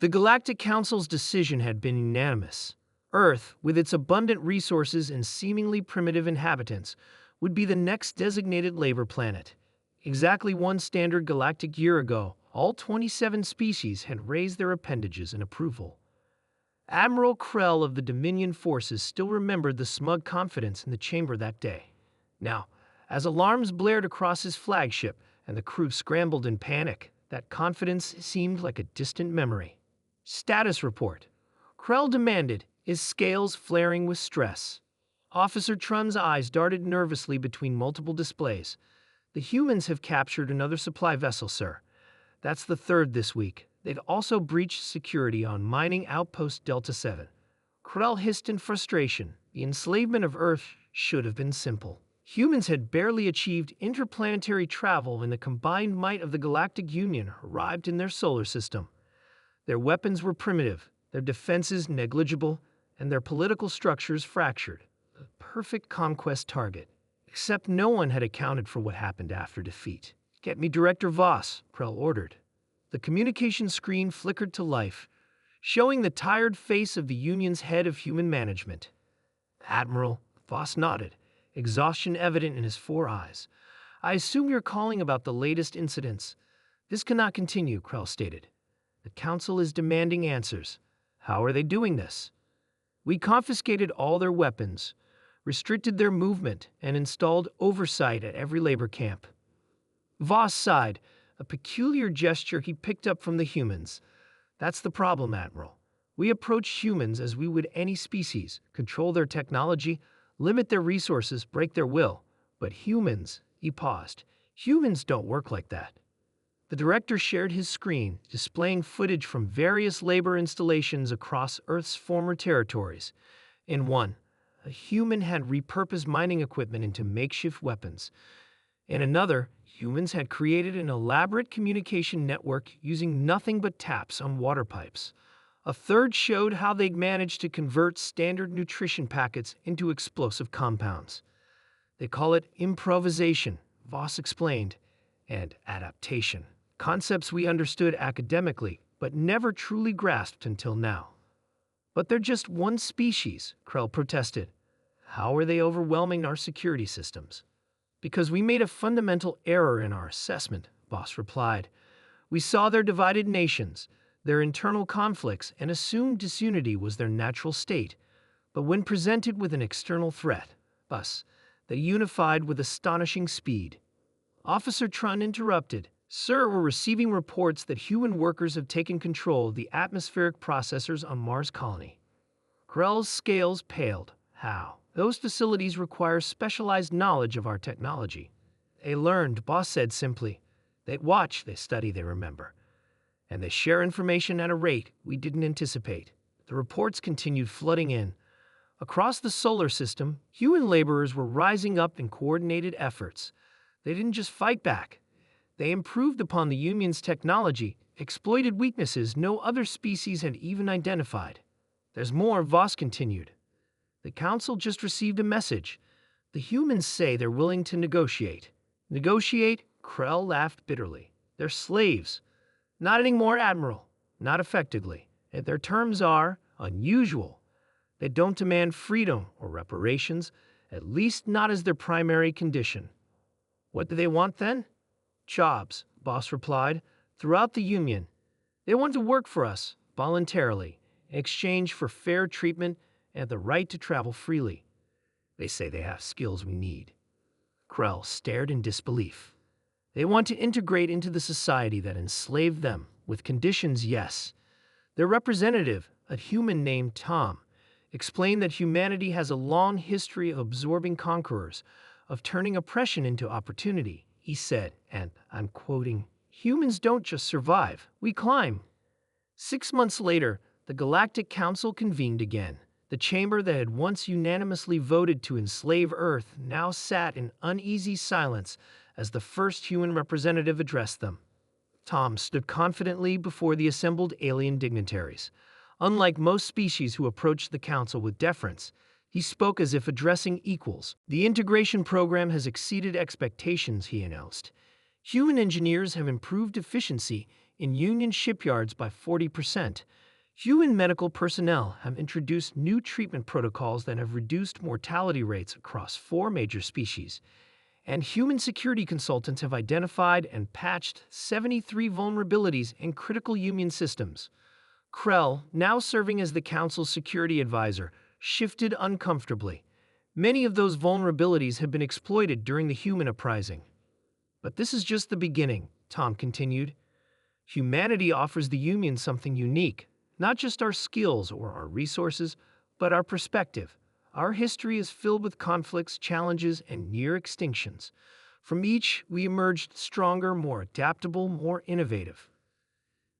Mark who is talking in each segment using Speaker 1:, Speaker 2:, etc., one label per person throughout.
Speaker 1: The Galactic Council's decision had been unanimous. Earth, with its abundant resources and seemingly primitive inhabitants, would be the next designated labor planet. Exactly one standard galactic year ago, all 27 species had raised their appendages in approval. Admiral Krell of the Dominion forces still remembered the smug confidence in the chamber that day. Now, as alarms blared across his flagship and the crew scrambled in panic, that confidence seemed like a distant memory. Status report. Krell demanded, his scales flaring with stress. Officer Trun's eyes darted nervously between multiple displays. The humans have captured another supply vessel, sir. That's the third this week. They've also breached security on mining outpost Delta 7. Krell hissed in frustration. The enslavement of Earth should have been simple. Humans had barely achieved interplanetary travel when the combined might of the Galactic Union arrived in their solar system. Their weapons were primitive, their defenses negligible, and their political structures fractured. A perfect conquest target. Except no one had accounted for what happened after defeat. "Get me Director Voss," Krell ordered. The communication screen flickered to life, showing the tired face of the Union's head of human management. "Admiral," Voss nodded, exhaustion evident in his four eyes. "I assume you're calling about the latest incidents." "This cannot continue," Krell stated. "The Council is demanding answers." "How are they doing this?" "We confiscated all their weapons, restricted their movement, and installed oversight at every labor camp." Voss sighed, a peculiar gesture he picked up from the humans. "That's the problem, Admiral. We approach humans as we would any species, control their technology, limit their resources, break their will. But humans," he paused, "humans don't work like that." The director shared his screen, displaying footage from various labor installations across Earth's former territories. In one, a human had repurposed mining equipment into makeshift weapons. In another, humans had created an elaborate communication network using nothing but taps on water pipes. A third showed how they'd managed to convert standard nutrition packets into explosive compounds. "They call it improvisation," Voss explained, "and adaptation. Concepts we understood academically, but never truly grasped until now." "But they're just one species," Krell protested. "How are they overwhelming our security systems?" "Because we made a fundamental error in our assessment," Voss replied. "We saw their divided nations, their internal conflicts, and assumed disunity was their natural state. But when presented with an external threat, us, they unified with astonishing speed." Officer Trun interrupted. "Sir, we're receiving reports that human workers have taken control of the atmospheric processors on Mars Colony." Krell's scales paled. "How?" "Those facilities require specialized knowledge of our technology." "They learned," Boss said simply. "They watch, they study, they remember. And they share information at a rate we didn't anticipate." The reports continued flooding in. Across the solar system, human laborers were rising up in coordinated efforts. They didn't just fight back. They improved upon the Union's technology, exploited weaknesses no other species had even identified. "There's more," Voss continued. "The Council just received a message. The humans say they're willing to negotiate." "Negotiate?" Krell laughed bitterly. "They're slaves." "Not anymore, Admiral. Not effectively. And their terms are unusual. They don't demand freedom or reparations, at least not as their primary condition." "What do they want then?" "Jobs," Boss replied, "throughout the Union. They want to work for us, voluntarily, in exchange for fair treatment and the right to travel freely. They say they have skills we need." Krell stared in disbelief. "They want to integrate into the society that enslaved them, with conditions, yes." Their representative, a human named Tom, explained that humanity has a long history of absorbing conquerors, of turning oppression into opportunity. He said, and I'm quoting, "Humans don't just survive, we climb." 6 months later, the Galactic Council convened again. The chamber that had once unanimously voted to enslave Earth now sat in uneasy silence as the first human representative addressed them. Tom stood confidently before the assembled alien dignitaries. Unlike most species who approached the Council with deference, he spoke as if addressing equals. "The integration program has exceeded expectations," he announced. "Human engineers have improved efficiency in Union shipyards by 40%. UN medical personnel have introduced new treatment protocols that have reduced mortality rates across 4 major species, and human security consultants have identified and patched 73 vulnerabilities in critical Union systems. Krell, now serving as the Council's security advisor, shifted uncomfortably. Many of those vulnerabilities have been exploited during the human uprising. But this is just the beginning, Tom continued. Humanity offers the Union something unique, not just our skills or our resources, but our perspective. Our history is filled with conflicts, challenges, and near extinctions. From each, we emerged stronger, more adaptable, more innovative.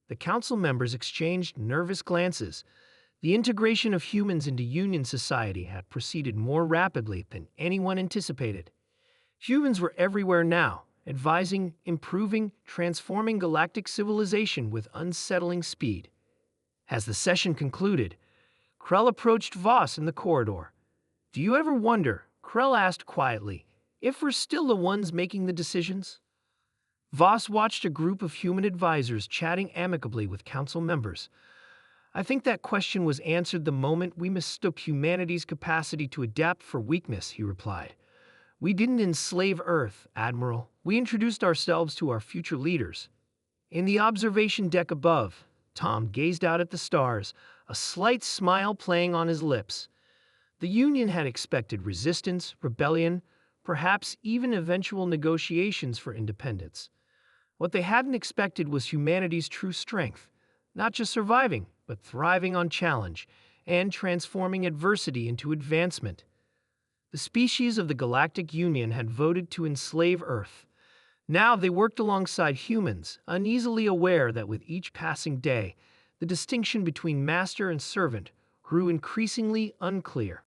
Speaker 1: The council members exchanged nervous glances. The integration of humans into Union society had proceeded more rapidly than anyone anticipated. Humans were everywhere now, advising, improving, transforming galactic civilization with unsettling speed. As the session concluded, Krell approached Voss in the corridor. "Do you ever wonder," Krell asked quietly, "if we're still the ones making the decisions?" Voss watched a group of human advisors chatting amicably with council members. "I think that question was answered the moment we mistook humanity's capacity to adapt for weakness," he replied. "We didn't enslave Earth, Admiral. We introduced ourselves to our future leaders." In the observation deck above, Tom gazed out at the stars, a slight smile playing on his lips. The Union had expected resistance, rebellion, perhaps even eventual negotiations for independence. What they hadn't expected was humanity's true strength, not just surviving, but thriving on challenge and transforming adversity into advancement. The species of the Galactic Union had voted to enslave Earth. Now they worked alongside humans, uneasily aware that with each passing day, the distinction between master and servant grew increasingly unclear.